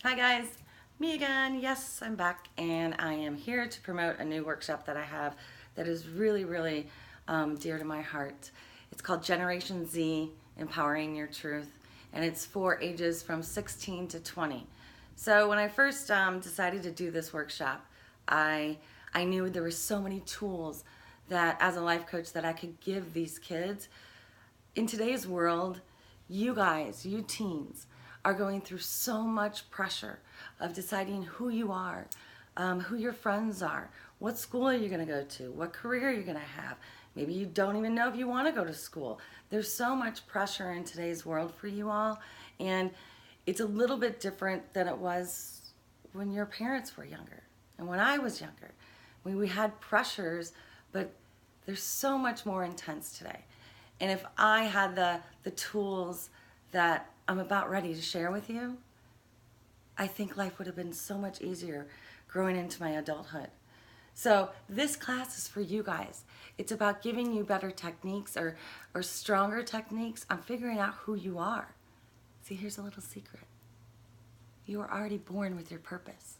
Hi guys, me again. Yes, I'm back and I am here to promote a new workshop that I have that is really dear to my heart. It's called Generation Z, Empowering Your Truth, and it's for ages from 16 to 20. So when I first decided to do this workshop, I knew there were so many tools that as a life coach that I could give these kids. In today's world, you guys, you teens, are going through so much pressure of deciding who you are, who your friends are, what school are you going to go to, what career you're going to have. Maybe you don't even know if you want to go to school. There's so much pressure in today's world for you all, and it's a little bit different than it was when your parents were younger and when I was younger. We had pressures, but they're so much more intense today. And if I had the tools that I'm about ready to share with you, I think life would have been so much easier growing into my adulthood. So this class is for you guys. It's about giving you better techniques or stronger techniques on figuring out who you are. See, here's a little secret. You are already born with your purpose.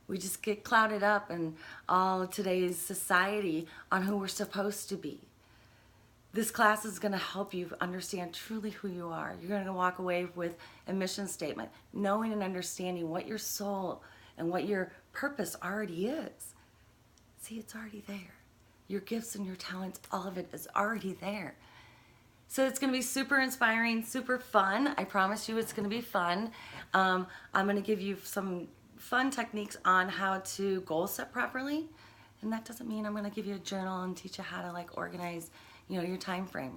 We just get clouded up in all of today's society on who we're supposed to be. This class is going to help you understand truly who you are. You're going to walk away with a mission statement, knowing and understanding what your soul and what your purpose already is. See, it's already there. Your gifts and your talents, all of it is already there. So it's going to be super inspiring, super fun. I promise you it's going to be fun. I'm going to give you some fun techniques on how to goal set properly. And that doesn't mean I'm going to give you a journal and teach you how to organize your time frame.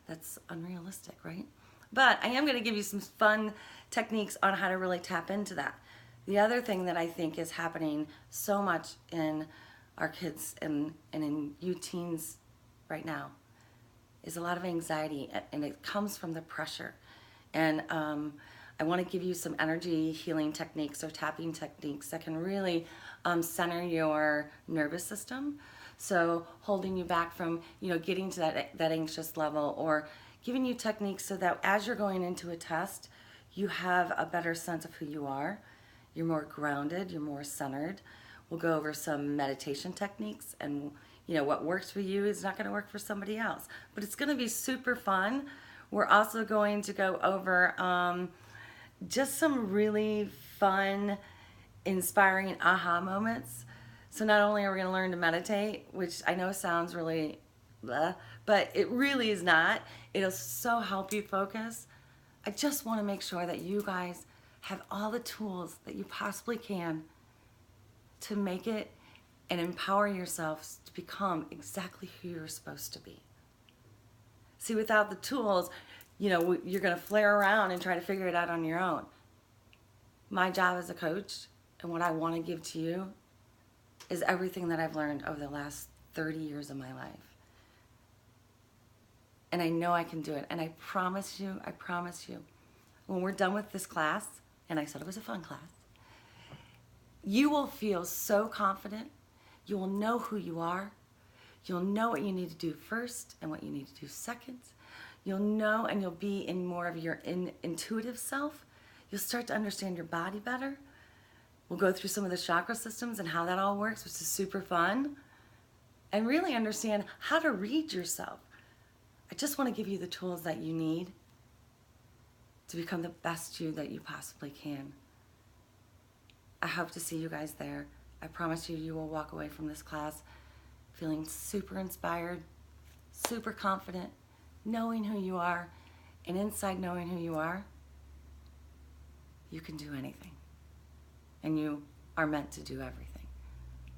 That's unrealistic, right? But I am going to give you some fun techniques on how to really tap into that. The other thing that I think is happening so much in our kids and in you teens right now is a lot of anxiety, and it comes from the pressure. And I want to give you some energy healing techniques or tapping techniques that can really center your nervous system. So holding you back from, getting to that anxious level, or giving you techniques so that as you're going into a test, you have a better sense of who you are. You're more grounded, you're more centered. We'll go over some meditation techniques, and what works for you is not going to work for somebody else. But it's going to be super fun. We're also going to go over just some really fun, inspiring aha moments. So not only are we going to learn to meditate, which I know sounds really blah, but it really is not. It'll so help you focus. I just want to make sure that you guys have all the tools that you possibly can to make it and empower yourselves to become exactly who you're supposed to be. See, without the tools, you're going to flare around and try to figure it out on your own. My job as a coach and what I want to give to you is everything that I've learned over the last 30 years of my life. And I know I can do it. And I promise you, when we're done with this class, and I said it was a fun class, you will feel so confident. You will know who you are. You'll know what you need to do first and what you need to do second. You'll know, and you'll be in more of your intuitive self. You'll start to understand your body better. We'll go through some of the chakra systems and how that all works, which is super fun. And really understand how to read yourself. I just want to give you the tools that you need to become the best you that you possibly can. I hope to see you guys there. I promise you, you will walk away from this class feeling super inspired, super confident, knowing who you are, and inside knowing who you are, you can do anything. And you are meant to do everything.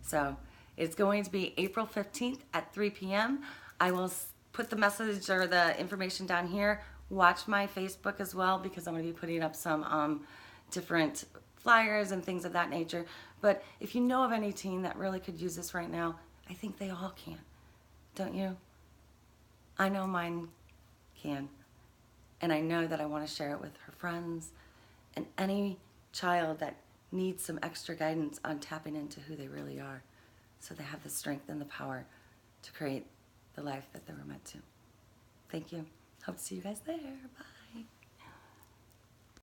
So it's going to be April 15th at 3 p.m. I will put the message or the information down here. Watch my Facebook as well, because I'm going to be putting up some different flyers and things of that nature. But if you know of any teen that really could use this right now, I think they all can. Don't you? I know mine can. And I know that I want to share it with her friends and any child that needs some extra guidance on tapping into who they really are, so they have the strength and the power to create the life that they were meant to. Thank you. Hope to see you guys there. Bye.